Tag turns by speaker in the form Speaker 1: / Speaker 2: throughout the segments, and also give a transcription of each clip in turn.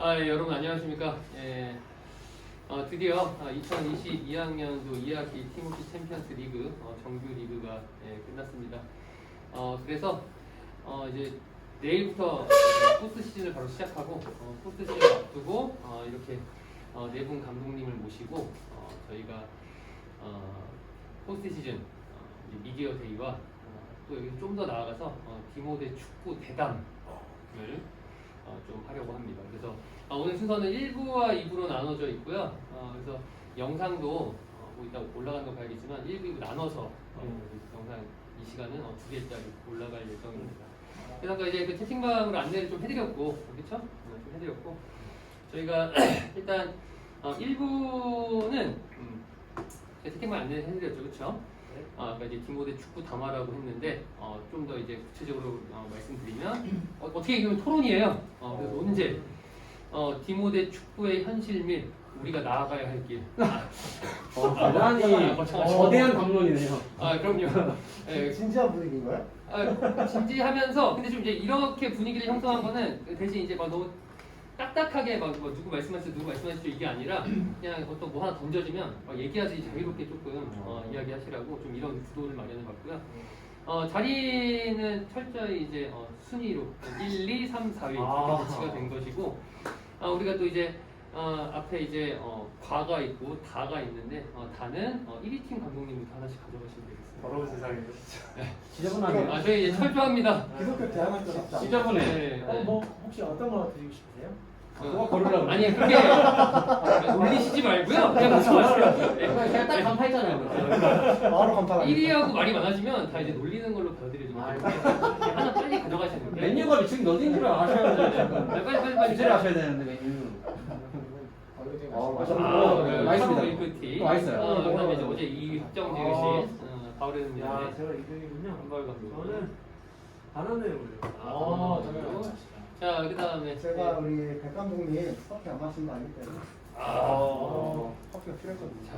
Speaker 1: 예, 여러분 안녕하십니까? 예, 드디어 2022학년도 2학기 티모시 챔피언스 리그 정규 리그가 끝났습니다. 그래서 이제 내일부터 포스트 시즌을 바로 시작하고 포스트 시즌을 앞두고 이렇게 네 분 감독님을 모시고 저희가 포스트 시즌 미디어 데이와 또 여기 좀 더 나아가서 디모데 축구 대담을 좀 하려고 합니다. 그래서 오늘 순서는 1부와 2부로 나눠져 있고요. 그래서 영상도 뭐 이따 올라가는 거 봐야겠지만 1부, 2부 나눠서 영상 이 시간은 2개짜리 올라갈 예정입니다. 그래서 아까 이제 그 채팅방으로 안내를 좀 해드렸고, 그렇죠? 좀 해드렸고, 저희가 일단 1부는 채팅방 안내를 해드렸죠, 그렇죠? 아까 이제 디모데 축구 담화라고 했는데 좀 더 이제 구체적으로 말씀드리면 어떻게 보면 토론이에요. 그래서 논제 디모데 축구의 현실 및 우리가 나아가야 할 길.
Speaker 2: 대단히 거대한 담론이네요.
Speaker 1: 그럼요. 예,
Speaker 3: 진지한 분위기인가요?
Speaker 1: 진지하면서 근데 좀 이제 이렇게 분위기를 형성한 거는 대신 이제 막 너무 딱딱하게 막 누구 말씀하시죠 누구 말씀하시죠 이게 아니라 그냥 어떤 뭐 하나 던져지면 얘기하지 자유롭게 조금 이야기하시라고 좀 이런 구도를 마련해 봤고요. 자리는 철저히 이제 순위로 1, 2, 3, 4위 이렇게 배치가 된 것이고 우리가 또 이제 앞에 이제 과가 있고 다가 있는데 다는 1위 팀 감독님부터 하나씩 가져가시면 되겠습니다.
Speaker 3: 더러운 세상에
Speaker 2: 지저분하네요.
Speaker 1: 저희 이제 철저합니다.
Speaker 3: 기독교 대안할 것 같지 않아요?
Speaker 2: 지저분해.
Speaker 3: 뭐 혹시 어떤 거 드리고 싶으세요?
Speaker 2: 누가 고르려고 그래?
Speaker 1: 아니 그렇게 놀리시지 말고요. 그냥 말씀하세요.
Speaker 2: 그냥 딱 간파했잖아요.
Speaker 3: 바로 간판.
Speaker 1: 1위하고 말이 많아지면 다 이제 놀리는 걸로 봐드려지면 하나 빨리 가져가시는 게
Speaker 2: 메뉴가 미친 어딘 줄 아셔야 되는데
Speaker 1: 빨리
Speaker 2: 주제를 아셔야 되는데 메뉴. 맛있습니다.
Speaker 1: 밀크티.
Speaker 2: 맛있어요.
Speaker 1: 그다음에 이제 어제 2위 확정 지으신 바우르는
Speaker 3: 야, 제가 2등이군요.
Speaker 1: 한발 감독.
Speaker 3: 저는 바나나에
Speaker 1: 저는 자 그다음에
Speaker 4: 제가 우리 백 감독님 커피 안 마시는 거 알기 때문에 커피가 필요했거든요.
Speaker 1: 자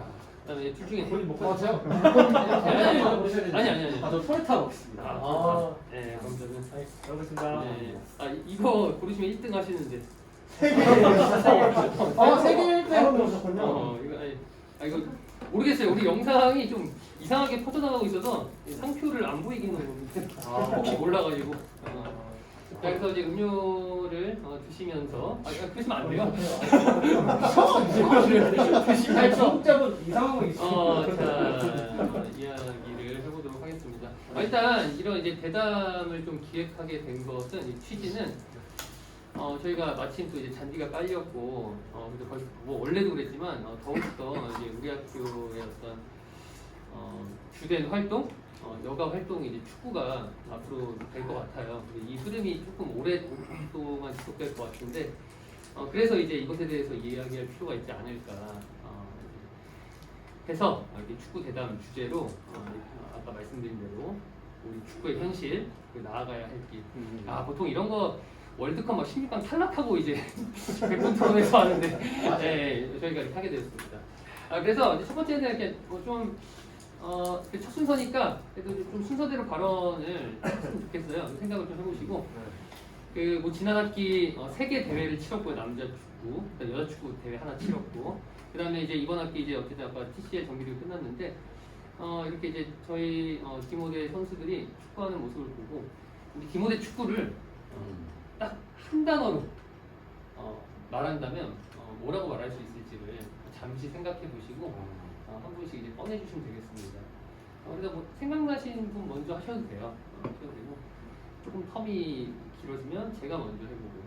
Speaker 1: 그다음에 이제 둘 중에
Speaker 3: 본인 먹고 제가
Speaker 1: 아니.
Speaker 2: 저 토레타 먹겠습니다.
Speaker 1: 네 그럼 저는
Speaker 3: 먹겠습니다.
Speaker 1: 네. 이거 고르시면 1등 하시는데.
Speaker 4: 세계
Speaker 2: 세계 1등.
Speaker 4: 바로 오셨군요.
Speaker 1: 이거 모르겠어요. 우리 영상이 좀 이상하게 퍼져나가고 있어서 상표를 안 보이게 해놓은 건데 혹시 몰라가지고. 자, 그래서 이제 음료를 드시면서 그러시면 안 돼요. 드시면서
Speaker 2: 진짜 이상한 거 있어.
Speaker 1: 자 이야기를 해보도록 하겠습니다. 일단 이런 이제 대담을 좀 기획하게 된 것은 이 취지는 저희가 마침 또 이제 잔디가 깔렸고 그래서 거의 뭐 원래도 그랬지만 더욱더 이제 우리 학교의 어떤 주된 활동 여가 활동이 이제 축구가 앞으로 될 것 같아요. 이 흐름이 조금 오랫동안 지속될 것 같은데 그래서 이제 이것에 대해서 이야기할 필요가 있지 않을까 해서 이렇게 축구 대담 주제로 아까 말씀드린 대로 우리 축구의 현실 나아가야 할 길. 보통 이런 거 월드컵 막 16강 탈락하고 이제 백분 토론에서 하는데 네, 저희가 이렇게 하게 되었습니다. 그래서 이제 첫 번째는 이렇게 첫 순서니까 그래도 좀 순서대로 발언을 했으면 좋겠어요. 생각을 좀 해보시고 뭐 지난 학기 3개 대회를 치렀고요. 남자 축구, 여자 축구 대회 하나 치렀고 그 다음에 이제 이번 학기 이제 어쨌든 아까 TCL 정규리그 끝났는데 이렇게 이제 저희 디모데 선수들이 축구하는 모습을 보고 우리 디모데 축구를 딱 한 단어로 말한다면 뭐라고 말할 수 있을지를 잠시 생각해 보시고 한 분씩 이제 꺼내주시면 되겠습니다. 그래서 뭐 생각나신 분 먼저 하셔도 돼요. 하셔도 되고 조금 텀이 길어지면 제가 먼저 해보고.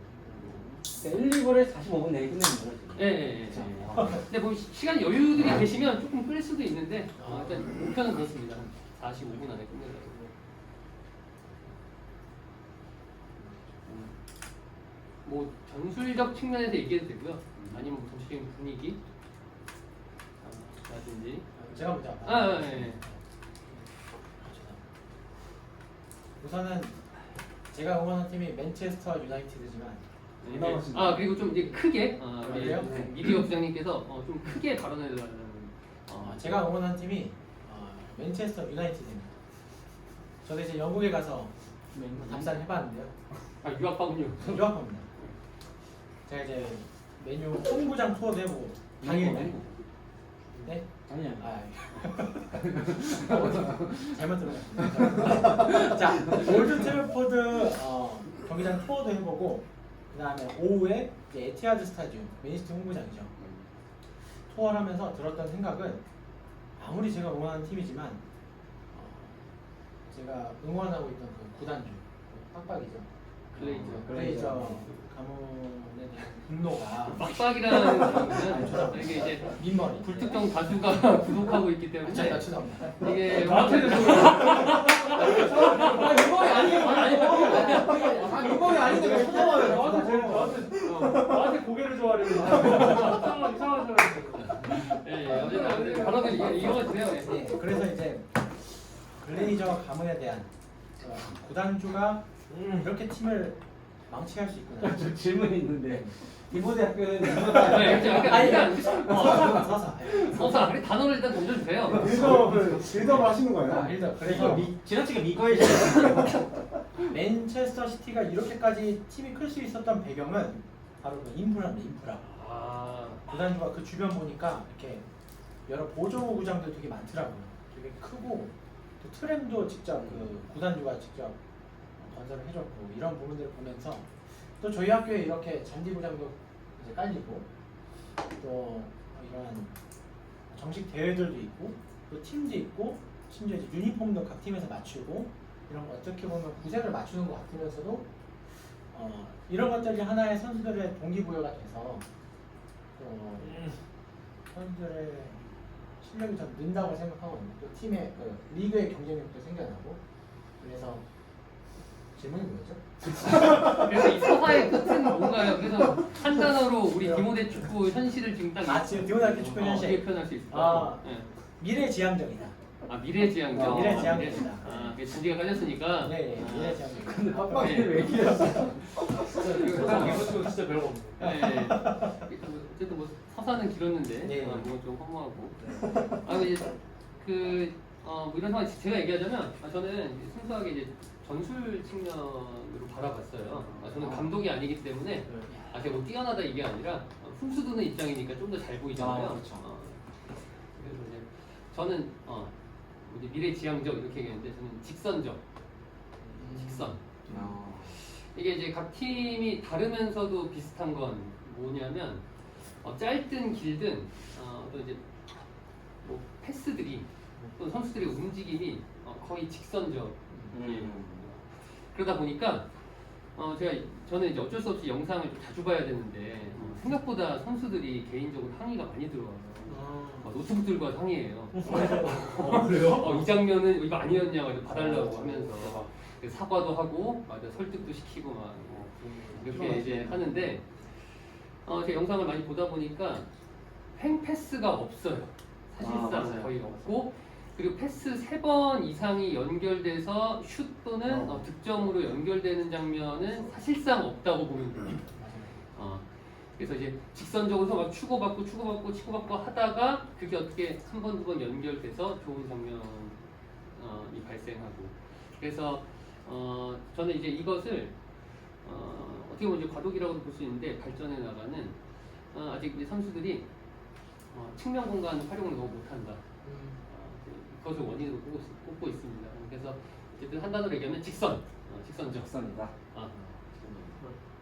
Speaker 2: 1, 2월에 45분 내에 끝내는 거죠.
Speaker 1: 네. 근데 뭐 시간 여유들이 계시면 조금 끌 수도 있는데 일단 목표는 그렇습니다. 45분 안에 끝내자고. 뭐 전술적 측면에서 얘기해도 되고요. 아니면 뭐 전체적인 분위기 라든지.
Speaker 3: 제가 먼저
Speaker 1: 네.
Speaker 3: 우선은 제가 응원하는 팀이 맨체스터 유나이티드지만
Speaker 1: 그리고 좀 이제 크게 우리
Speaker 3: 그래요?
Speaker 1: 미디어 부장님께서 좀 크게 발언해달라는.
Speaker 3: 제가 응원하는 팀이 맨체스터 유나이티드입니다. 저도 이제 영국에 가서 답사를 해봤는데요.
Speaker 1: 유학파군요.
Speaker 3: 유학파입니다. 제가 이제 메뉴 홍구장 투어도 해보고 당일날. 네?
Speaker 2: 아니야.
Speaker 3: 아, 잘못 들어갔습니다. 자, 올드 트래포드 경기장 투어도 해보고 그 다음에 오후에 이제 에티하드 스타디움 맨시티 홍구장이죠. 투어를 하면서 들었던 생각은 아무리 제가 응원하는 팀이지만 제가 응원하고 있던 그 구단주 빡빡이죠. 클레이저 가문에 대한 분노가
Speaker 1: 빡빡이라는 거는 이게 이제
Speaker 3: 민머리
Speaker 1: 불특정 다수가 구독하고 있기 때문에
Speaker 3: 죄송합니다.
Speaker 1: 이게
Speaker 2: 이번이 아닌데 왜 찾아와요?
Speaker 4: 나한테 고개를 좋아하려고. 이상한 사람.
Speaker 1: 예, 어쨌든 발언을 이어가 주세요. 예.
Speaker 3: 네, 그래서 이제 글레이저 가문에 대한 구단주가 이렇게 팀을 망치할 수 있구나.
Speaker 2: 저 질문이 있는데 디모대학교는
Speaker 1: 네, 일단
Speaker 3: 서사.
Speaker 1: 서사 그래 단어를 일단 던져주세요.
Speaker 4: 빌드업 하시는 거예요?
Speaker 3: 그래서
Speaker 2: 지나치게 미거의
Speaker 3: 맨체스터 시티가 이렇게까지 팀이 클 수 있었던 배경은 바로 그 인프라입니다. 인프라.
Speaker 1: 아,
Speaker 3: 구단주가 그 주변 보니까 이렇게 여러 보조 구장들 되게 많더라고요. 되게 크고 또 트램도 직접 그 구단주가 직접 건설을 해줬고 이런 부분들을 보면서 또 저희 학교에 이렇게 잔디 구장도 이제 깔리고 또 이런 정식 대회들도 있고 또 팀도 있고 심지어 이제 유니폼도 각 팀에서 맞추고 이런 거 어떻게 보면 구색을 맞추는 것 같으면서도 이런 것들이 하나의 선수들의 동기부여가 돼서 또 선수들의 실력이 좀 는다고 생각하거든요. 또 팀의 그 리그의 경쟁력도 생겨나고 그래서 질문이 뭐였죠?
Speaker 1: 그래서 이 서사의 끝은 뭔가요? 그래서 한 단어로 우리 디모데 축구 현실을 지금 딱
Speaker 3: 지금 디모데 축구 현실
Speaker 1: 어떻게 표현할 수 있을까?
Speaker 3: 아,
Speaker 1: 예.
Speaker 3: 미래지향적이다.
Speaker 1: 아 미래지향적.
Speaker 3: 미래지향적이다.
Speaker 1: 아, 그 잔디가 깔렸으니까.
Speaker 3: 네,
Speaker 1: 아,
Speaker 3: 미래지향적이다.
Speaker 2: 근데 빡빡이를 왜 얘기했어?
Speaker 4: 이거 진짜 별거 없네.
Speaker 1: 네. 어쨌든 뭐 서사는 길었는데
Speaker 3: 네.
Speaker 1: 뭔가 좀 허무하고. 아 이제 뭐 이런 상황 제가 얘기하자면 저는 순수하게 이제 전술 측면으로 바라봤어요. 저는 감독이 아니기 때문에 제가 뭐 뛰어나다 이게 아니라 훔수두는 입장이니까 좀 더 잘 보이잖아요.
Speaker 2: 그렇죠.
Speaker 1: 그래서 이제 저는 이제 미래지향적 이렇게 얘기했는데 저는 직선적. 직선. 이게 이제 각 팀이 다르면서도 비슷한 건 뭐냐면 짧든 길든 또 이제 뭐 패스들이 또 선수들의 움직임이 거의 직선적. 그러다 보니까 저는 이제 어쩔 수 없이 영상을 좀 자주 봐야 되는데 생각보다 선수들이 개인적으로 항의가 많이 들어와요. 노트북 들고 와서 항의해요. 그래요? 이 장면은 이거 아니었냐고 이제 봐달라고 하면서 사과도 하고 맞아 설득도 시키고 막 이렇게 이제 하는데 제가 영상을 많이 보다 보니까 횡 패스가 없어요. 사실상
Speaker 2: 맞아요.
Speaker 1: 거의 없고 그리고 패스 3번 이상이 연결돼서 슛 또는 득점으로 연결되는 장면은 사실상 없다고 보면 돼요. 그래서 이제 직선적으로 막 치고받고 하다가 그게 어떻게 한 번, 두 번 연결돼서 좋은 장면이 발생하고 그래서 저는 이제 이것을 어떻게 보면 이제 과도기라고도 볼 수 있는데 발전해 나가는 아직 이제 선수들이 측면 공간 활용을 너무 못한다. 그것을 원인으로 꼽고 있습니다. 그래서 어쨌든 한 단어로 얘기하면 직선적.
Speaker 2: 직선이다.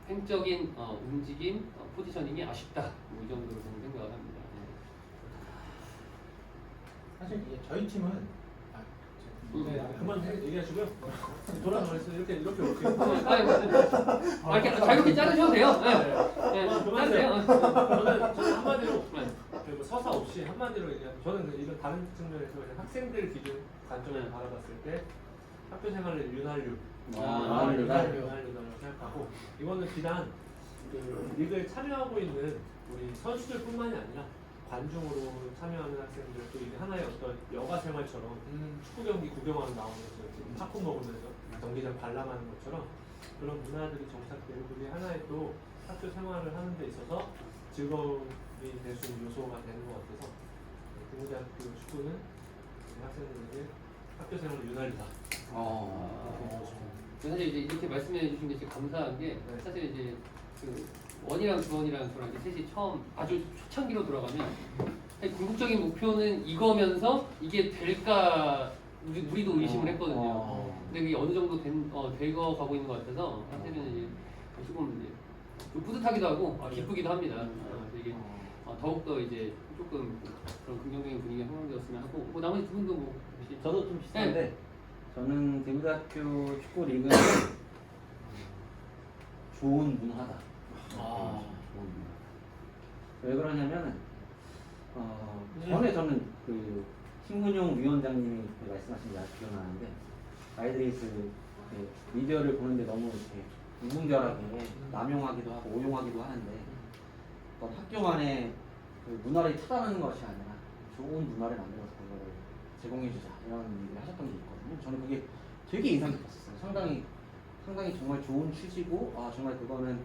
Speaker 1: 횡적인 움직임, 포지셔닝이 아쉽다. 뭐 이 정도로 저는 생각을 합니다.
Speaker 3: 사실 이게 저희 팀은
Speaker 4: 그만 얘기하시고요. 돌아가면서 이렇게
Speaker 1: 이렇게 자유롭게 자르셔도 돼요. 자르세요.
Speaker 4: 저는 한마디로 그리고 서사 없이 한마디로 얘기하면 저는 이런 다른 측면에서 그냥 학생들 기준 관점에서 바라봤을 때 학교 생활을 윤활유 윤활유라고 생각하고 이거는 비단 그 리그에 참여하고 있는 우리 선수들뿐만이 아니라 관중으로 참여하는 학생들 또 이게 하나의 어떤 여가 생활처럼 축구 경기 구경하러 나오면서 팝콘 먹으면서 경기장 관람하는 것처럼 그런 문화들이 정착되고 그게 하나의 또 학교 생활을 하는 데 있어서 즐거움이 될 수 있는 요소가 되는 것 같아서 디모대학교 축구는 학생들에게 학교 생활을 윤활유다.
Speaker 1: 사실 이제 이렇게 말씀해 주신 게 진짜 감사한 게 사실 이제 원이랑 주원이랑 저랑 이렇게 셋이 처음 아주 초창기로 돌아가면 궁극적인 목표는 이거면서 이게 될까 우리도 의심을 했거든요. 근데 그게 어느 정도 되어 가고 있는 것 같아서 사실은 이제 조금 이제 좀 뿌듯하기도 하고 기쁘기도 합니다. 그래서 이게 더욱더 이제 조금 그런 긍정적인 분위기가 형성되었으면 하고 뭐 나머지 두 분도 뭐 혹시
Speaker 2: 저도 좀 비슷한데 저는 대구대학교 축구 리그는 좋은 문화다. 좋은 문화. 왜 그러냐면은 전에 저는 그 신근용 위원장님이 말씀하신 게 아주 기억나는데 아이들이 그 미디어를 보는데 너무 이렇게 무분별하게 남용하기도 하고 오용하기도 하는데 어떤 학교만의 그 문화를 찾아내는 것이 아니라 좋은 문화를 만들어서 그거를 제공해주자 이런 얘기를 하셨던 게 있거든요. 저는 그게 되게 인상 깊었어요. 상당히 정말 좋은 취지고 정말 그거는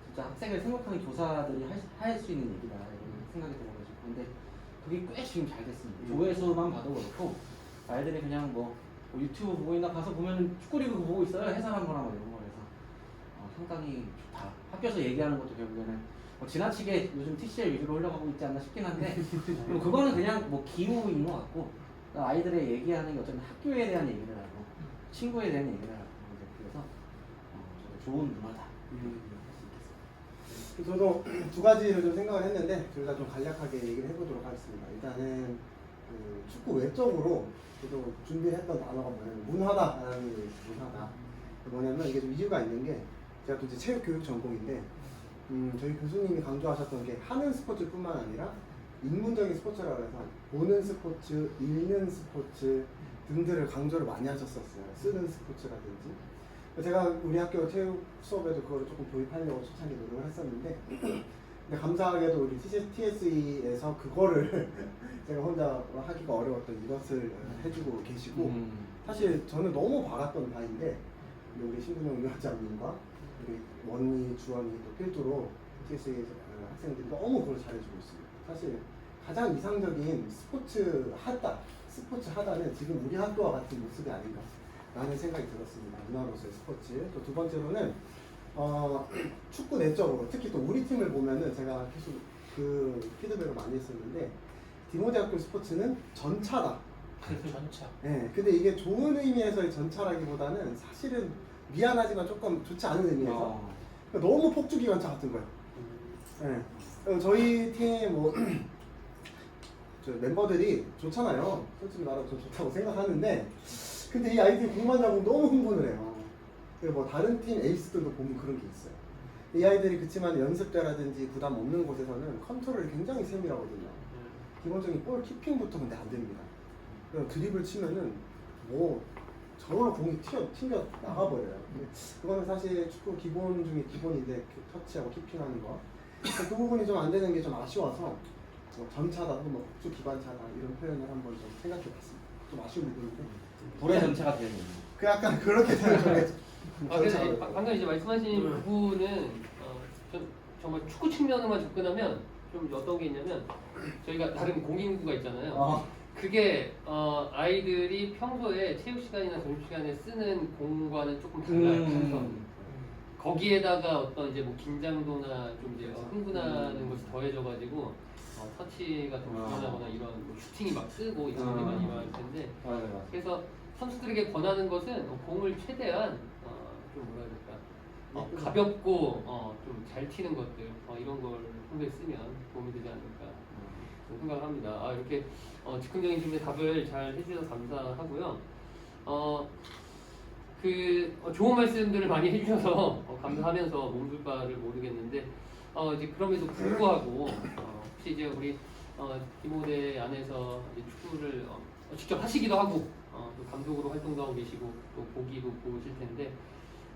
Speaker 2: 진짜 학생을 생각하는 교사들이 할 수 있는 얘기다 이런 생각이 들어가지고 근데 그게 꽤 지금 잘 됐습니다. 조회수만 봐도 그렇고 아이들이 그냥 뭐 유튜브 보고 있나 가서 보면 축구리그 보고 있어요. 해설한 거나 뭐 이런 거 그래서 상당히 좋다. 학교에서 얘기하는 것도 결국에는 지나치게 요즘 TCL 위주로 흘러가고 있지 않나 싶긴 한데 그거는 그냥 뭐 기후인 것 같고 아이들의 얘기하는 게 어쩌면 학교에 대한 얘기를 하고 친구에 대한 얘기를 하고 그래서 좋은 문화다.
Speaker 5: 저도 두 가지를 좀 생각을 했는데 둘 다 좀 간략하게 얘기를 해보도록 하겠습니다. 일단은 그 축구 외적으로 저도 준비했던 단어가 뭐냐면 문화다라는 문화다. 뭐냐면 이게 좀 이유가 있는 게 제가 또 이제 체육교육 전공인데 저희 교수님이 강조하셨던 게 하는 스포츠뿐만 아니라 인문적인 스포츠라고 해서 보는 스포츠, 읽는 스포츠 등들을 강조를 많이 하셨었어요. 쓰는 스포츠라든지. 제가 우리 학교 체육 수업에도 그거를 조금 도입하려고 초창기 노력을 했었는데 근데 감사하게도 우리 TSE에서 그거를 제가 혼자 하기가 어려웠던 이것을 해주고 계시고 사실 저는 너무 바랐던 바인데 우리 신근영 위원장님과 우리 원희, 주원이 또 필두로 TSE 학생들이 너무 그걸 잘해주고 있습니다. 사실 가장 이상적인 스포츠 하다는 지금 우리 학교와 같은 모습이 아닌가 라는 생각이 들었습니다. 문화로서의 스포츠. 또 두 번째로는 축구 내적으로 특히 또 우리 팀을 보면은 제가 계속 그 피드백을 많이 했었는데 디모대학교 스포츠는 전차다.
Speaker 3: 전차.
Speaker 5: 네, 근데 이게 좋은 의미에서의 전차라기보다는 사실은 미안하지만 조금 좋지 않은 의미에서 너무 폭주기관차 같은 거예요. 네. 저희 팀 뭐 저 멤버들이 좋잖아요. 솔직히 말하면 저 좋다고 생각하는데 근데 이 아이들이 공만 잡으면 너무 흥분을 해요. 그리고 뭐 다른 팀 에이스들도 보면 그런 게 있어요. 이 아이들이 그치만 연습 때라든지 부담 없는 곳에서는 컨트롤이 굉장히 세밀하거든요. 기본적인 볼 키핑부터 근데 안 됩니다. 그럼 드립을 치면은 뭐 저걸로 공이 튕겨 나가버려요. 그거는 사실 축구 기본 중에 기본인데 터치하고 키핑하는 거. 그 부분이 좀 안 되는 게 좀 아쉬워서 뭐 전차다 혹은 뭐 국주 기관차다 이런 표현을 한번 좀 생각해봤습니다. 좀 아쉬운 부분인데.
Speaker 2: 불의 전체가 되는
Speaker 5: 그 약간 그렇게 생각을
Speaker 1: 그래서 방금 이제 말씀하신 부분은 정말 축구 측면으로만 접근하면 좀 어떤 게 있냐면 저희가 다른 공인구가 있잖아요. 그게 아이들이 평소에 체육 시간이나 점심 시간에 쓰는 공과는 조금 달라요. 거기에다가 어떤 이제 뭐 긴장도나 좀 이제 흥분하는 것이 더해져가지고 터치가 더 불편하거나 이런 뭐 슈팅이 막 뜨고 이런 게 많이 일어날 텐데 그래서 선수들에게 권하는 것은 공을 최대한 좀 뭐라 해야 될까 가볍고 좀 잘 튀는 것들 이런 걸 평소에 쓰면 도움이 되지 않을까 생각을 합니다. 이렇게 즉흥적인 질문에 답을 잘 해주셔서 감사하고요. 좋은 말씀들을 많이 해주셔서 감사하면서 몸둘 바를 모르겠는데 이제 그럼에도 불구하고 혹시 이제 우리 디모대 안에서 이제 축구를 직접 하시기도 하고 또 감독으로 활동도 하고 계시고 또 보기도 보실 텐데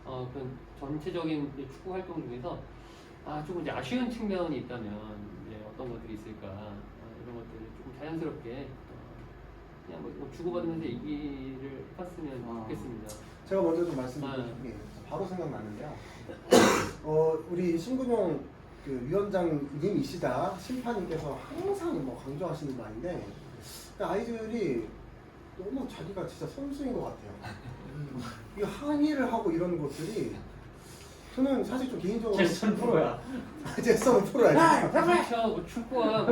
Speaker 1: 그런 전체적인 이제 축구 활동 중에서 조금 이제 아쉬운 측면이 있다면 이제 어떤 것들이 있을까 이런 것들을 조금 자연스럽게 그냥 뭐 주고받으면서 얘기를 해봤으면 좋겠습니다.
Speaker 5: 제가 먼저 좀 말씀드리는 게 바로 생각나는데요. 우리 신근용 그 위원장님이시다 심판님께서 항상 뭐 강조하시는 말인데 아이들이 너무 자기가 진짜 선수인 것 같아요. 이 항의를 하고 이런 것들이 저는 사실 좀 개인적으로
Speaker 2: 1000%야.
Speaker 5: 이제 썸을 풀어야지.
Speaker 1: 그렇죠. 뭐 축구와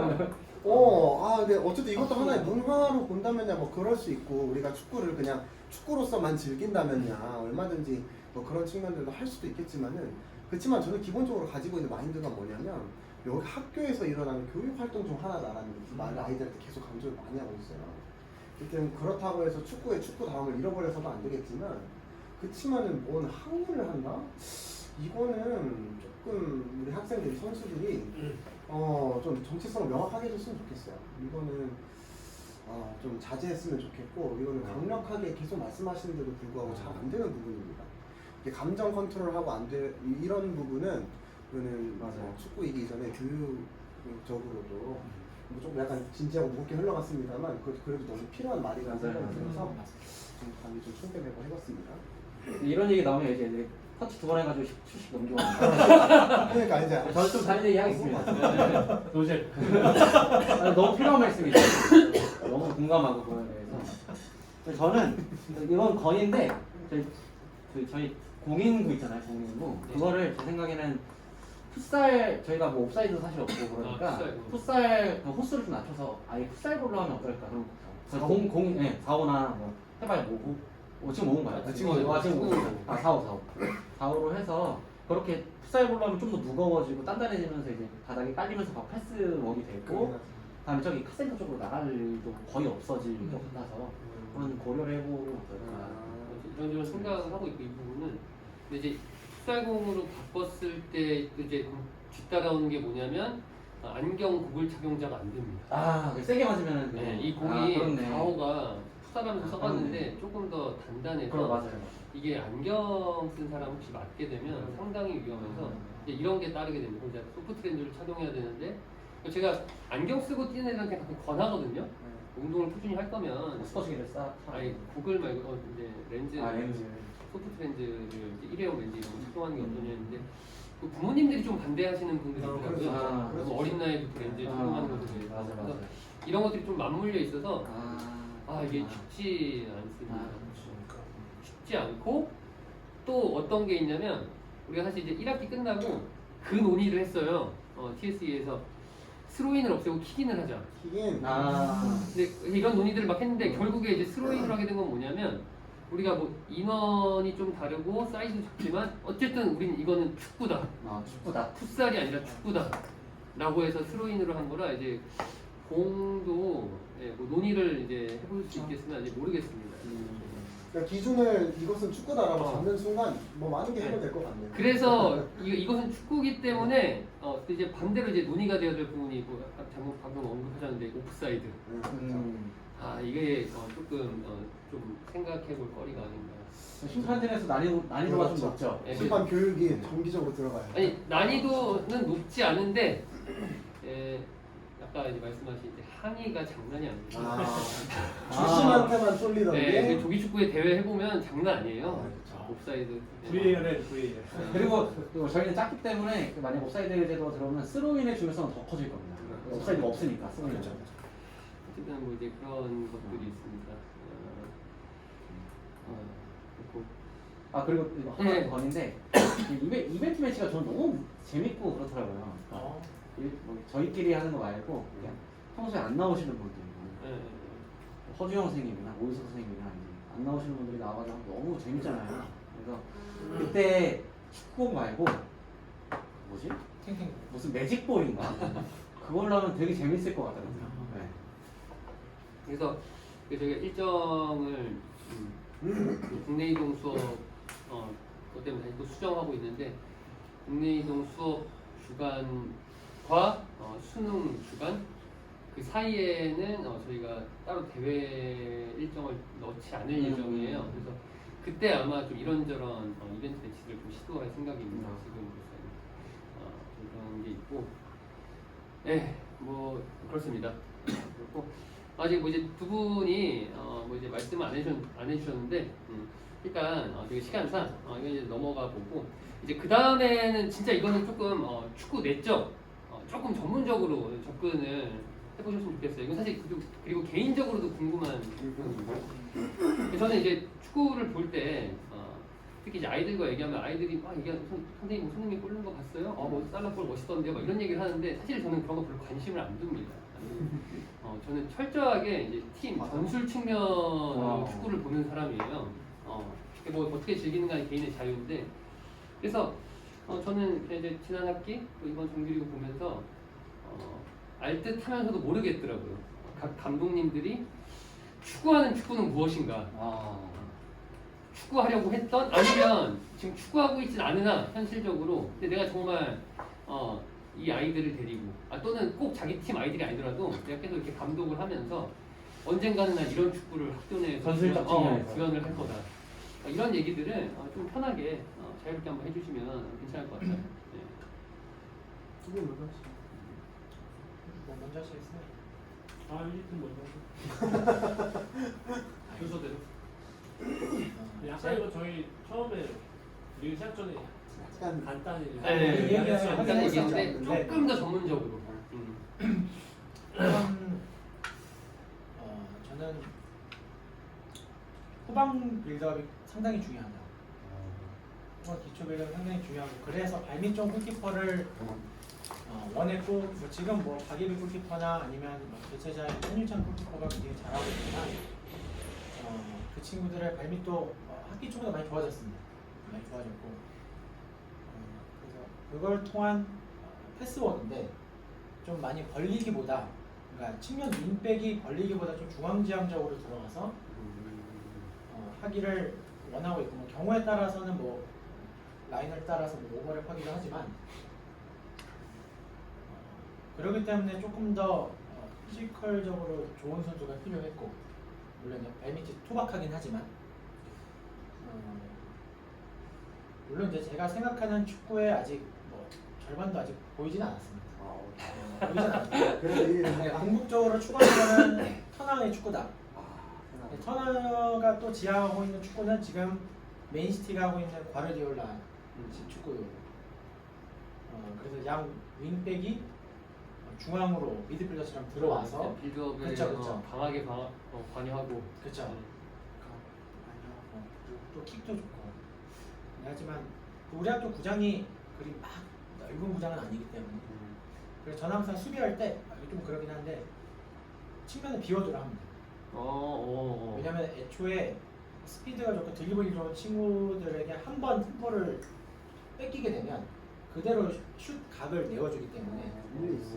Speaker 1: 뭐
Speaker 5: 근데 어쨌든 이것도 하나의 문화로 본다면야 뭐 그럴 수 있고 우리가 축구를 그냥 축구로서만 즐긴다면야 얼마든지 뭐 그런 측면들도 할 수도 있겠지만은 그렇지만 저는 기본적으로 가지고 있는 마인드가 뭐냐면 여기 학교에서 일어나는 교육 활동 중 하나다라는 말을 아이들한테 계속 강조를 많이 하고 있어요. 일단 그렇다고 해서 축구의 축구다움을 잃어버려서도 안 되겠지만 그렇지만은 뭔 학문을 한다? 이거는 조금 우리 학생들이 선수들이 좀 정체성을 명확하게 해줬으면 좋겠어요. 이거는 좀 자제했으면 좋겠고 이거는 강력하게 계속 말씀하시는데도 불구하고 잘 안 되는 부분입니다. 이게 감정 컨트롤하고 안 돼 이런 부분은 이거는
Speaker 2: 맞아요.
Speaker 5: 축구이기 전에 교육적으로도 뭐 좀 약간 진지하고 무겁게 흘러갔습니다만 그래도 너무 필요한 말이라는
Speaker 2: 맞아요.
Speaker 5: 생각이 들어서 좀 감이 좀 충격되고 해봤습니다.
Speaker 2: 이런 얘기 나오면 이제 애들이 터치 2번 해가지고 10초씩 넘겨.
Speaker 5: 그러니까 이제
Speaker 2: 저는 좀 다른 얘기 하겠습니다.
Speaker 4: 노젤.
Speaker 2: 너무 필요한 말씀이죠. 너무 공감하고 그거에 대해서. 저는 이건 건인데 저희 공인구 있잖아요, 공인구. 그거를 제 생각에는 풋살 저희가 뭐 옵사이드도 사실 없고 그러니까 풋살 그 호수를 좀 낮춰서 아예 풋살볼로 하면 어떨까 그런 거. 공 4호나 뭐 해봐야 5호. 지금 5호인가요?
Speaker 5: 지금
Speaker 2: 5호. 4호로 해서 그렇게 풋살볼로 하면 좀 더 무거워지고 단단해지면서 이제 바닥에 깔리면서 막 패스웍이 되고 다음에 저기 카센터 쪽으로 나갈 일도 거의 없어질 것 같아서 그런 고려를 해보면 어떨까.
Speaker 1: 이런 생각을 하고 있고 이 부분은 근데 이제 풋살공으로 바꿨을 때 이제 뒤따라오는 게 뭐냐면 안경 고글 착용자가 안 됩니다.
Speaker 2: 세게 맞으면
Speaker 1: 네, 이 공이
Speaker 2: 그렇네.
Speaker 1: 4호가 풋살하면서 써봤는데 조금 더 단단해서
Speaker 2: 그럼 맞아요.
Speaker 1: 이게 안경 쓴 사람 혹시 맞게 되면 상당히 위험해서 이제 이런 게 따르게 됩니다. 이제 소프트 렌즈를 착용해야 되는데 제가 안경 쓰고 뛰는 애들한테 가끔 권하거든요. 운동을 꾸준히 할 거면
Speaker 2: 스포츠기를
Speaker 1: 아니 구글 말고 이제 렌즈,
Speaker 2: 렌즈.
Speaker 1: 소프트 렌즈를 이제 일회용 렌즈 이런 거 착용하는 게 어떠냐 했는데 그 부모님들이 좀 반대하시는 분들이 있더라고요.
Speaker 5: 그렇죠.
Speaker 1: 너무 어린 나이부터 렌즈 착용하는 것에 대해서
Speaker 2: 맞아.
Speaker 1: 그래서 이런 것들이 좀 맞물려 있어서 이게
Speaker 2: 그렇구나.
Speaker 1: 쉽지 않습니다.
Speaker 2: 그렇죠.
Speaker 1: 쉽지 않고 또 어떤 게 있냐면 우리가 사실 이제 1학기 끝나고 그 논의를 했어요. TSE에서 스로인을 없애고 킥인을 하자.
Speaker 5: 킥인.
Speaker 1: 근데 이런 논의들을 막 했는데 결국에 이제 스로인을 하게 된 건 뭐냐면 우리가 뭐 인원이 좀 다르고 사이즈도 작지만 어쨌든 우린 이거는 축구다.
Speaker 2: 축구다.
Speaker 1: 풋살이 아니라 축구다. 라고 해서 스로인으로 한 거라 이제 공도 뭐 논의를 이제 해볼 수 있겠으나 이제 모르겠습니다.
Speaker 5: 그러니까 기준을 이것은 축구다라고 잡는 순간 뭐 많은 게 해결될 것 같네요.
Speaker 1: 그래서 이것은 축구기 때문에 이제 반대로 이제 논의가 되어야 될 부분이 뭐 방금 언급하셨는데 오프사이드. 이게 조금 좀 생각해볼 거리가 아닌가.
Speaker 2: 심판진에서 난이도가 좀 높죠.
Speaker 1: 네,
Speaker 5: 심판 교육이 정기적으로 들어가요.
Speaker 1: 아니 난이도는 높지 않은데 아까 이제 말씀하신 이제 항의가 장난이 아닙니다.
Speaker 5: 주심한테만 쏠리던 게.
Speaker 1: 조기 축구의 대회 해보면 장난 아니에요.
Speaker 5: 그렇죠.
Speaker 1: 옵사이드.
Speaker 4: VAR에 VAR.
Speaker 2: 그리고 저희는 작기 때문에 만약 옵사이드 제도가 들어오면 스로인의 중요성은 더 커질 겁니다. 옵사이드가 없으니까 스로인.
Speaker 1: 어쨌든 뭐 이제 그런 것들이 있습니다.
Speaker 2: 그리고 이거 하나 더 건인데 이벤트 매치가 저는 너무 재밌고 그렇더라고요. 뭐 저희끼리 하는 거 말고 그냥 평소에 안 나오시는 분들, 허주영 선생님이나 오유석 선생님이나 안 나오시는 분들이 나와가지고 너무 재밌잖아요. 그래서 그때 축구 말고 뭐지? 무슨 매직볼인가? 그걸로 하면 되게 재밌을 것 같더라고요. 네.
Speaker 1: 그래서 저희가 일정을 국내 이동 수업 그것 때문에 다시 또 수정하고 있는데 국내 이동 수업 주간과 수능 주간 그 사이에는 저희가 따로 대회 일정을 넣지 않을 예정이에요. 그래서 그때 아마 좀 이런저런 이벤트 매치를 좀 시도할 생각입니다. 지금으로서는 그런 게 있고, 뭐 그렇습니다. 그렇고 아직 뭐 이제 두 분이 뭐 이제 말씀을 안 해주셨는데 일단 되게 시간상 이거 이제 넘어가 보고 이제 그 다음에는 진짜 이거는 조금 축구 내적 조금 전문적으로 접근을 해보셨으면 좋겠어요. 이건 사실 그리고 개인적으로도 궁금한 부분입니다. 저는 이제 축구를 볼 때 특히 이제 아이들과 얘기하면 아이들이 막 얘기하는 선생님 손흥민 골 넣은 거 봤어요? 뭐 살라골 멋있던데요? 막 이런 얘기를 하는데 사실 저는 그런 거 별로 관심을 안 둡니다. 저는 철저하게 이제 팀 전술 측면으로 축구를 보는 사람이에요. 뭐 어떻게 즐기는가 개인의 자유인데 그래서 저는 이제 지난 학기 또 이번 정규리그 보면서 알듯하면서도 모르겠더라고요. 각 감독님들이 추구하는 축구는 무엇인가? 축구하려고 했던 아니면 지금 축구하고 있진 않으나 현실적으로 근데 내가 정말 이 아이들을 데리고 또는 꼭 자기 팀 아이들이 아니더라도 내가 계속 이렇게 감독을 하면서 언젠가는 난 이런 축구를 학교 내에서
Speaker 2: 전술적 측면에서.
Speaker 1: 구현을 할 거다. 이런 얘기들을 좀 편하게 자유롭게 한번 해주시면 괜찮을 것 같아요. 네.
Speaker 5: 두분 먼저 하시죠.
Speaker 3: 뭐 먼저 하시겠어요?
Speaker 4: 아, 1분 먼저. 순서대로. 약간 이거 저희 처음에 리그 시작 전에
Speaker 5: 약간
Speaker 4: 간단히 이제
Speaker 1: 네,
Speaker 3: 이 얘기는
Speaker 4: 얘기했죠.
Speaker 3: 하긴
Speaker 1: 약간
Speaker 3: 했었죠.
Speaker 1: 얘기인데
Speaker 3: 네.
Speaker 1: 조금 더 전문적으로.
Speaker 3: 저는 후방 빌드업이 상당히 중요하다. 후방 기초 빌드업이 상당히 중요하고 그래서 발밑 쪽 골키퍼를 원했고 뭐 지금 뭐 박예빈 골키퍼나 아니면 뭐 대체자의 현유찬 골키퍼가 굉장히 잘하고 있지만 그 친구들의 발밑도 학기 초보다 많이 좋아졌습니다. 많이 좋아졌고 그래서 그걸 통한 패스워크인데 좀 많이 벌리기보다 그러니까 측면 윙백이 벌리기보다 좀 중앙지향적으로 들어가서 하기를 원하고 있고 뭐 경우에 따라서는 뭐 라인을 따라서 뭐 오버랩 하기도 하지만 그렇기 때문에 조금 더 피지컬적으로 좋은 선수가 필요했고 물론 발밑이 투박하긴 하지만 물론 이제 제가 생각하는 축구에 아직 뭐 절반도 아직 보이진 않았습니다. 보이진 않았습니다.
Speaker 5: 그래서 얘기를
Speaker 3: 네, 궁극적으로 추구하는 거는 터너의 축구다. 터너가 또 지향하고 있는 축구는 지금 맨시티가 하고 있는 과르디올라 축구예요. 그래서 양 윙백이 중앙으로 미드필더처럼 들어와서
Speaker 1: 빌드업에
Speaker 3: 그쵸.
Speaker 1: 강하게 관여하고.
Speaker 3: 그렇죠. 또 킥도 좋고. 하지만 우리 학교 구장이 그리 막 넓은 구장은 아니기 때문에 그래서 저는 항상 수비할 때 좀 그러긴 한데 측면을 비워두라 합니다. 왜냐면 애초에 스피드가 좋고 드리블이 좋은 친구들에게 한 번 템포를 뺏기게 되면 그대로 슛 각을 내어주기 때문에
Speaker 5: 일리 있어.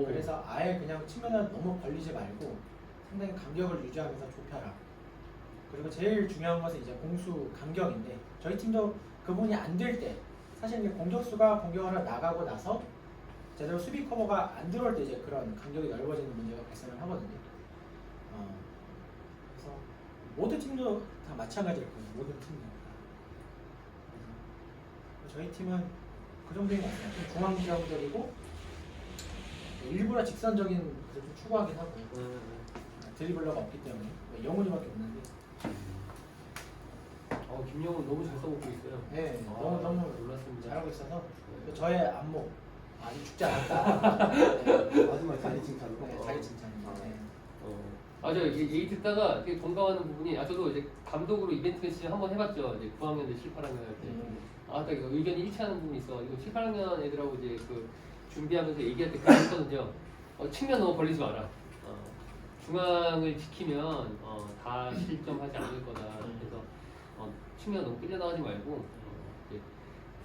Speaker 3: 그래서 아예 그냥 측면을 너무 벌리지 말고 상당히 간격을 유지하면서 좁혀라. 그리고 제일 중요한 것은 이제 공수 간격인데 저희 팀도 그 부분이 안 될 때 사실 이제 공격수가 공격을 나가고 나서 제대로 수비 커버가 안 들어올 때 이제 그런 간격이 넓어지는 문제가 발생을 하거든요. 그래서 모든 팀도 다 마찬가지일 거예요. 모든 팀도. 저희 팀은 그 정도인 것 같아요. 좀 중앙지향적이고 일부러 직선적인 것을 좀 추구하긴 하고요. 드리블러가 없기 때문에 영훈이밖에 없는데.
Speaker 1: 김영훈 너무 잘 써먹고 있어요.
Speaker 3: 네, 너무
Speaker 1: 놀랐습니다.
Speaker 3: 잘하고 있어서 저의 안목 아직 죽지 않았다. 네.
Speaker 5: 마지막 자기 칭찬으로.
Speaker 3: 네, 자기 칭찬입니다. 네.
Speaker 1: 맞아요. 얘기 듣다가 되게 공감하는 부분이 저도 이제 감독으로 이벤트 매치 한번 해봤죠. 이제 9학년 때 7, 8학년 할 때. 딱 이거 의견이 일치하는 부분이 있어. 이거 7, 8학년 애들하고 이제 그 준비하면서 얘기할 때 그런 거 했거든요. 측면 너무 벌리지 마라. 중앙을 지키면 다 실점하지 않을 거다. 그래서 측면 너무 끌려나가지 말고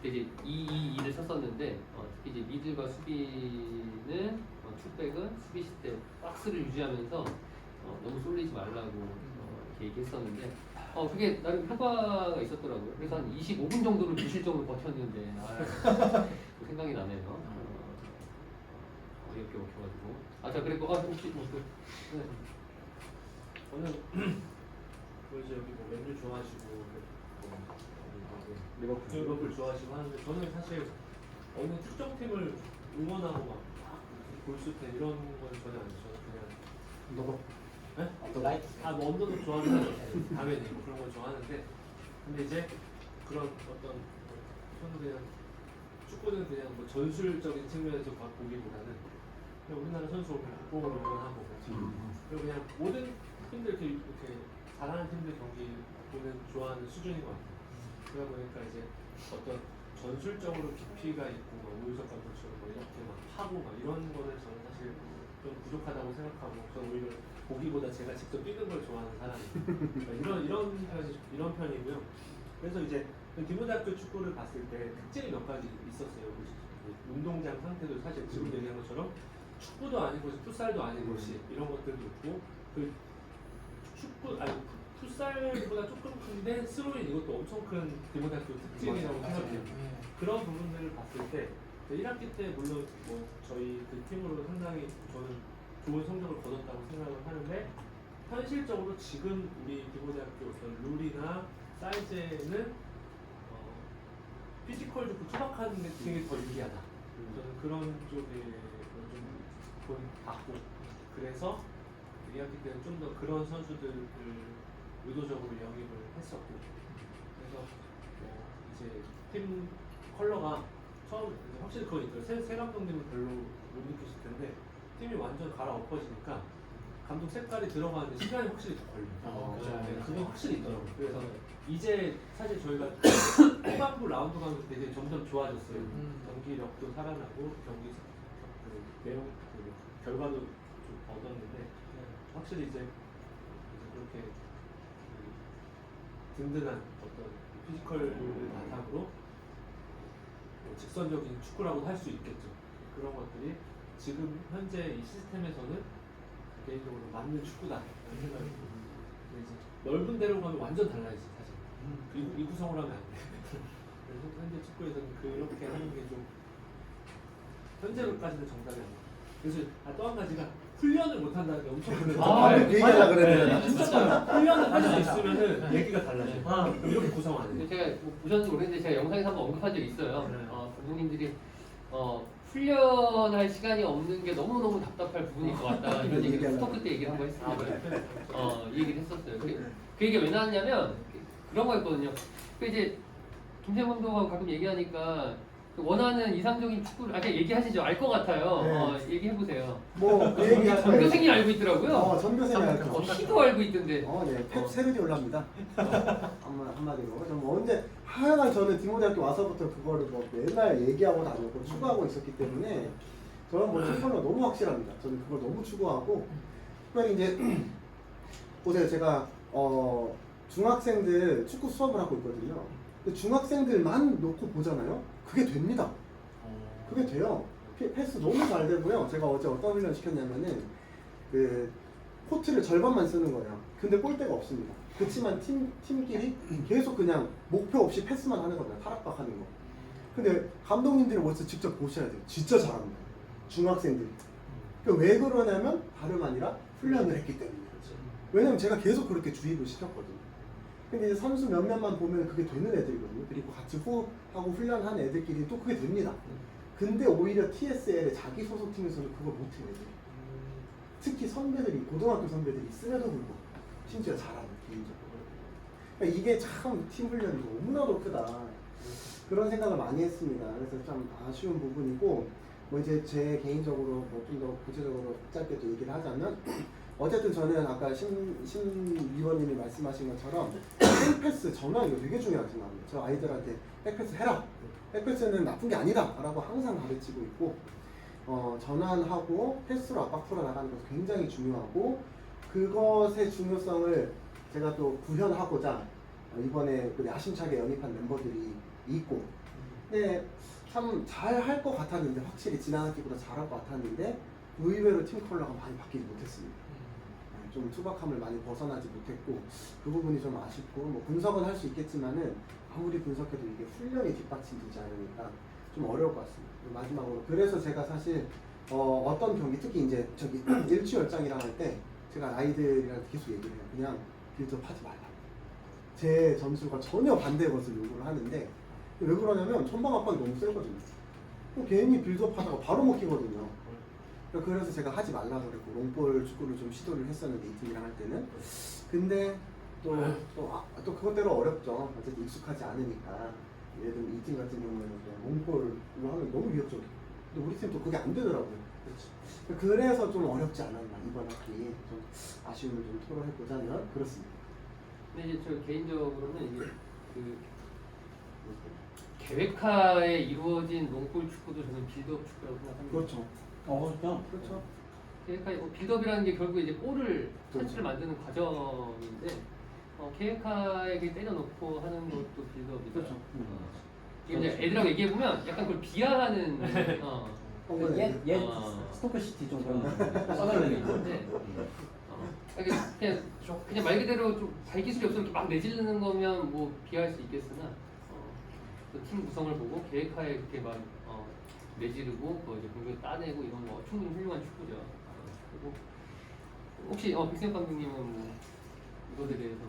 Speaker 1: 그때 이제 2-2-2를 썼었는데 특히 이제 미들과 수비는 투백은 수비 시대 박스를 유지하면서 너무 쏠리지 말라고 이렇게 얘기했었는데 그게 나름 효과가 있었더라고요. 그래서 한 25분 정도를 무실점으로 버텼는데 생각이 나네요. 어렵게 먹혀가지고. 자 그리고 혹시 뭐
Speaker 4: 저는 이제 여기 뭐 맨유 좋아하시고 리버풀 좋아하시고 하는데 저는 사실 어느 특정 팀을 응원하고 막 골수팬 이런 건 전혀 아니죠. 그냥
Speaker 3: 또 라이트.
Speaker 4: 뭐 언더도 좋아하는 당연히 뭐 그런 걸 좋아하는데 근데 이제 그런 어떤 저는 그냥 축구는 그냥 뭐 전술적인 측면에서 보기보다는 그냥 우리나라 선수 국뽕을 응원하고 그리고 그냥 모든 팀들 이렇게 잘하는 팀들 경기 보는 좋아하는 수준인 것 같아요. 그러다 보니까 이제 어떤 전술적으로 깊이가 있고 막 오유석 감독처럼 뭐 이렇게 막 하고 막 이런 거는 저는 사실 좀 부족하다고 생각하고 저는 오히려 보기보다 제가 직접 뛰는 걸 좋아하는 사람이에요. 그러니까 이런 편이고요. 그래서 이제 디모대학교 축구를 봤을 때 특징이 몇 가지 있었어요. 그 운동장 상태도 사실 지금 얘기한 것처럼 축구도 아닌 곳이 풋살도 아닌 곳이 이런 것들도 있고 그 풋살보다 조금 큰데 스로인 이것도 엄청 큰 디모대학교 특징이라고 생각해요. 그런 부분들을 봤을 때 1학기 때 물론 뭐 저희 그 팀으로 상당히 저는 좋은 성적을 거뒀다고 생각을 하는데 현실적으로 지금 우리 디모대학교 어떤 룰이나 사이즈에는 피지컬 좋고 투박한 느낌이 더 유리하다. 저는 그런 쪽에 좀 봤고 그래서 2학기 때는 좀 더 그런 선수들을 의도적으로 영입을 했었고 그래서 이제 팀 컬러가 처음 확실히 그건 있더라고요. 새 감독님은 별로 못 느끼실 텐데 팀이 완전 갈아엎어지니까 감독 색깔이 들어가는데 시간이 확실히 더 걸려요. 네, 그게 확실히 있더라고요. 그래서 이제 사실 저희가 후반부 라운드 가면서 되게 점점 좋아졌어요. 경기력도 살아나고 경기 그 내용 그 결과도 좀 얻었는데 확실히 이제 그렇게 든든한 어떤 피지컬을 바탕으로 직선적인 축구라고 할 수 있겠죠. 그런 것들이 지금 현재 이 시스템에서는 개인적으로 맞는 축구다라는 생각이 듭니다. 이제 넓은 데로 가면 완전 달라지지 사실. 이 구성을 하면 안 돼. 그래서 현재 축구에서는 그렇게 하는 게 좀 현재로까지는 정답이 안 돼. 그래서 또 한 가지가 훈련을 못 한다는 게 엄청 큰
Speaker 5: 그 얘기하려고 그랬는데.
Speaker 4: 진짜 훈련을 할 수 있으면은 얘기가 달라져. 그럼 이렇게 구성 안 해.
Speaker 1: 근데 제가 뭐 보셨는지 모르겠는데 제가 영상에서 한번 언급한 적이 있어요.
Speaker 4: 네.
Speaker 1: 감독님들이 훈련할 시간이 없는 게 너무너무 답답할 부분일 것 같다 이런 얘기를 스토크 때 얘기를 한번 했습니다. 이 얘기를 했었어요. 그 얘기가 왜 나왔냐면 그런 거였거든요. 그 이제 김세현 감독하고 가끔 얘기하니까 그 원하는 이상적인 축구를 그냥 얘기하시죠. 알 것 같아요.
Speaker 5: 네.
Speaker 1: 얘기해 보세요.
Speaker 5: 뭐그 얘기
Speaker 1: 전교생이 알고 있더라고요.
Speaker 5: 전교생이 알죠.
Speaker 1: 키도 알고 있던데.
Speaker 5: 네. 펩 세르디 올라옵니다. 한마디로. 뭐 언제 하여간 저는 디모대학교 와서부터 그거를 뭐 맨날 얘기하고 다녔고 추구하고 있었기 때문에 저는 뭐 팀컬러 너무 확실합니다. 저는 그걸 너무 추구하고 특별히 이제 보세요. 제가 중학생들 축구 수업을 하고 있거든요. 근데 중학생들만 놓고 보잖아요. 그게 됩니다. 그게 돼요. 패스 너무 잘 되고요. 제가 어제 어떤 훈련 시켰냐면은 그 코트를 절반만 쓰는 거예요. 근데 골대가 없습니다. 그렇지만 팀끼리 계속 그냥 목표 없이 패스만 하는 겁니다. 타락박 하는 거. 근데 감독님들이 먼저 직접 보셔야 돼요. 진짜 잘합니다. 중학생들이. 그러니까 왜 그러냐면 다름 아니라 훈련을 했기 때문에. 왜냐면 제가 계속 그렇게 주입을 시켰거든요. 근데 이제 선수 몇몇만 보면 그게 되는 애들이거든요. 그리고 같이 하고 훈련한 애들끼리 또 그게 됩니다. 근데 오히려 TSL의 자기 소속팀에서는 그걸 못해요. 애들이. 특히 선배들이 고등학교 선배들이 있음에도 불구하고 심지어 잘하는 개인적으로. 그러니까 이게 참 팀 훈련이 너무나도 크다. 그런 생각을 많이 했습니다. 그래서 참 아쉬운 부분이고 뭐 이제 제 개인적으로 뭐 좀 더 구체적으로 짧게 또 얘기를 하자면 어쨌든 저는 아까 위원님이 말씀하신 것처럼 백패스 전환 이거 되게 중요하게 생각합니다. 저 아이들한테 백패스 해라. 백패스는 나쁜 게 아니다 라고 항상 가르치고 있고 전환하고 패스로 압박 풀어나가는 것이 굉장히 중요하고 그것의 중요성을 제가 또 구현하고자 이번에 그 야심차게 영입한 멤버들이 있고 근데 참 잘 할 것 같았는데 확실히 지난 학기보다 잘할 것 같았는데 의외로 팀 컬러가 많이 바뀌지 못했습니다. 좀 투박함을 많이 벗어나지 못했고 그 부분이 좀 아쉽고 뭐 분석은 할 수 있겠지만은 아무리 분석해도 이게 훈련이 뒷받침되지 않으니까 좀 어려울 것 같습니다. 마지막으로 그래서 제가 사실 어떤 경기 특히 이제 저기 일취월장이랑 할 때 제가 아이들이랑 계속 얘기를 해요. 그냥 빌드업 하지 말라. 제 전술과 전혀 반대의 것을 요구를 하는데 왜 그러냐면 전방 압박이 너무 세거든요. 괜히 빌드업 하다가 바로 먹히거든요. 그래서 제가 하지 말라고 그랬고 롱볼 축구를 좀 시도를 했었는데 이 팀이랑 할 때는 근데 또 그것대로 어렵죠. 어쨌든 익숙하지 않으니까 예를 들면 이 팀 같은 경우에는 롱볼로 하면 너무 위협적이에요. 근데 우리 팀 또 그게 안 되더라고요. 그래서 좀 어렵지 않았나 이번 학기 좀 아쉬움을 좀 토로해 보자면 그렇습니다.
Speaker 1: 근데 이제 저 개인적으로는 이게 그 계획하에 이루어진 롱볼 축구도 저는 빌드업 축구라고 생각합니다.
Speaker 5: 그렇죠.
Speaker 2: 그렇죠.
Speaker 5: 그렇죠.
Speaker 1: 계획하에 빌드업이라는 게 결국 이제 골을
Speaker 5: 그렇죠.
Speaker 1: 찬스를 만드는 과정인데 계획하에 때려놓고 하는 것도 빌드업이죠.
Speaker 5: 그렇죠.
Speaker 1: 이게 이제 애들하고 얘기해 보면 약간 그걸 비하하는
Speaker 2: 옛
Speaker 1: 어.
Speaker 2: 스토크시티 좀 그런 서덜링이
Speaker 1: 건데 그냥 말 그대로 좀 발기술이 없으면 이렇게 막 내지르는 거면 뭐 비할 수 있겠으나 또 팀 구성을 보고 계획하에 이렇게 막 내지르고 그 이제 공격을 따내고 이런 거 충분히 훌륭한 축구죠. 그리고 혹시 백승엽 감독님은 뭐 이것에 대해서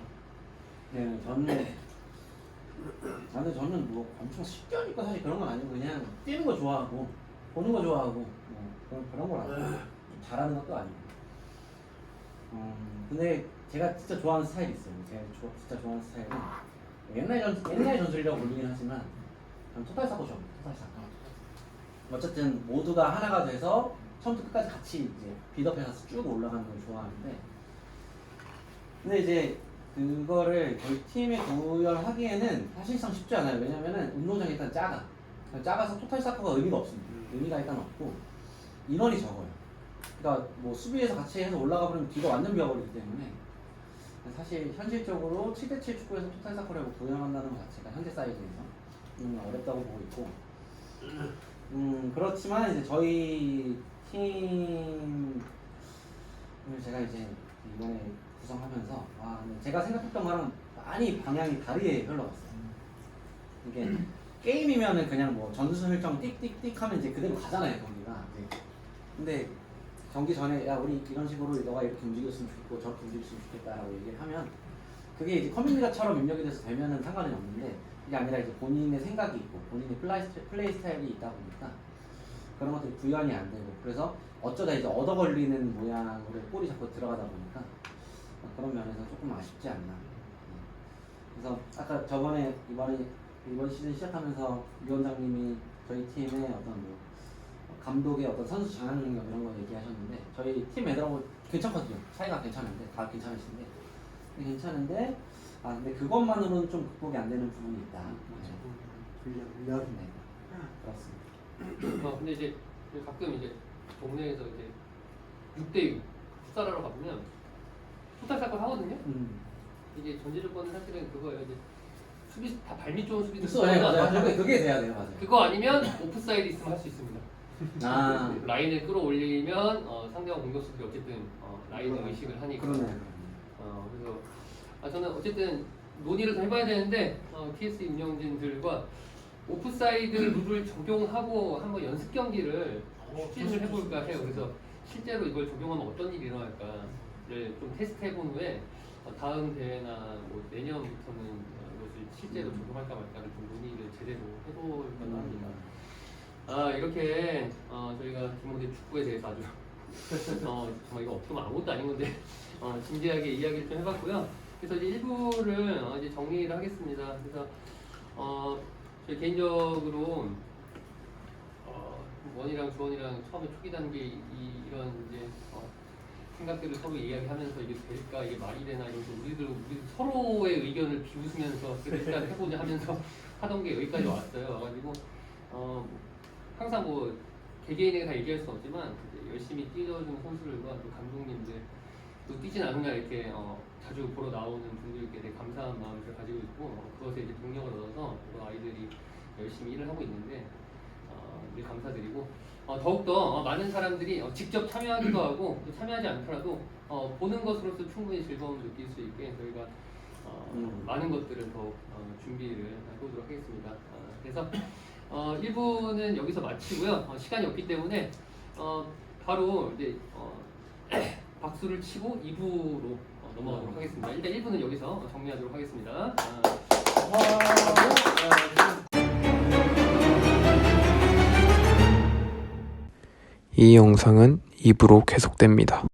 Speaker 2: 네, 저는 뭐 엄청 쉽게하니까 사실 그런 건 아니고 그냥 뛰는 거 좋아하고 보는 거 좋아하고 뭐 그런 거라서 잘하는 것도 아니고. 근데 제가 진짜 좋아하는 스타일이 있어요. 제가 진짜 좋아하는 스타일은 옛날 전술이라고 부르긴 하지만 저는 토탈 사코 좋아합니다. 토탈 사코. 어쨌든 모두가 하나가 돼서 처음부터 끝까지 같이 이제 빌드업해서 쭉 올라가는 걸 좋아하는데, 근데 이제 그거를 저희 팀에 구현하기에는 사실상 쉽지 않아요. 왜냐면은 운동장이 일단 작아서 토탈 사커가 의미가 없습니다. 의미가 일단 없고 인원이 적어요. 그러니까 뭐 수비에서 같이 해서 올라가 버리면 뒤가 완전 비어버리기 때문에 사실 현실적으로 7대7 축구에서 토탈 사커를 구현한다는 것 자체가 현재 사이즈에서 어렵다고 보고 있고, 그렇지만 이제 저희 팀을 제가 이제 이번에 구성하면서 근데 제가 생각했던 거랑 많이 방향이 다르게 흘러갔어요. 이게 게임이면은 그냥 뭐 전술 설정 띡띡띡 하면 이제 그대로 가잖아요, 경기가. 근데 경기 전에 야 우리 이런 식으로 너가 이렇게 움직였으면 좋겠고 저렇게 움직였으면 좋겠다라고 얘기를 하면 그게 이제 커뮤니티처럼 입력이 돼서 되면은 상관은 없는데, 그게 아니라 이제 본인의 생각이 있고 본인의 플레이 스타일이 있다 보니까 그런 것들이 구현이 안 되고, 그래서 어쩌다 이제 얻어 걸리는 모양으로 볼이 자꾸 들어가다 보니까 그런 면에서 조금 아쉽지 않나. 그래서 아까 이번 시즌 시작하면서 위원장님이 저희 팀의 어떤 뭐 감독의 어떤 선수 장악 능력 이런 거 얘기하셨는데, 저희 팀 애들하고 괜찮거든요. 사이가 괜찮은데 다 괜찮으신데 근데 그것만으로는 좀 극복이 안 되는 부분이 있다.
Speaker 5: 훈련.
Speaker 2: 네, 그렇습니다.
Speaker 1: 근데 이제 가끔 이제 동네에서 이제 6대6 풋살하러 가보면 토탈 사건 하거든요. 이게 전제조건은 사실은 그거예요. 이제 수비 다 발밑 좋은 수비들.
Speaker 2: 맞아요. 그게 돼야 돼요, 맞아요.
Speaker 1: 그거 아니면 오프사이드 있으면 할 수 있습니다.
Speaker 2: 아,
Speaker 1: 라인을 끌어올리면 상대방 공격수들이 어쨌든 라인을 의식을 하니까.
Speaker 2: 그러네.
Speaker 1: 그래서 저는 어쨌든 논의를 좀 해봐야 되는데 TS 운영진들과 오프사이드 룰을 적용하고 한번 연습 경기를 추진을 해볼까 해요. 그래서 실제로 이걸 적용하면 어떤 일이 일어날까를 좀 테스트해본 후에 다음 대회나 뭐 내년부터는 이것을 실제로 적용할까 말까를 좀 논의를 제대로 해볼까 합니다. 이렇게 저희가 김호대 축구에 대해서 아주 정말 이거 어떻게 보면 아무것도 아닌 건데 진지하게 이야기를 좀 해봤고요. 그래서 이제 1부를 이제 정리를 하겠습니다. 그래서 저희 개인적으로 원이랑 주원이랑 처음에 초기 단계 이런 이제 생각들을 서로 이야기하면서 이게 될까, 이게 말이 되나 이러면서 우리 서로의 의견을 비웃으면서 일단 해보자 하면서 하던 게 여기까지 왔어요. 와가지고 항상 뭐 개개인에게 다 얘기할 수 없지만 이제 열심히 뛰어주는 선수들과 또 감독님들, 또 뛰진 않은 날 이렇게 자주 보러 나오는 분들께 되게 감사한 마음을 가지고 있고, 그것에 이제 동력을 얻어서 우리 아이들이 열심히 일을 하고 있는데 늘 감사드리고, 더욱더 많은 사람들이 직접 참여하기도 하고 또 참여하지 않더라도 보는 것으로서 충분히 즐거움을 느낄 수 있게 저희가 많은 것들을 더욱 준비를 해보도록 하겠습니다. 그래서 1부는 여기서 마치고요. 시간이 없기 때문에 바로 이제 박수를 치고 2부로 넘어가도록 하겠습니다. 일단 1부는 여기서 정리하도록 하겠습니다.
Speaker 6: 이 영상은 2부로 계속됩니다.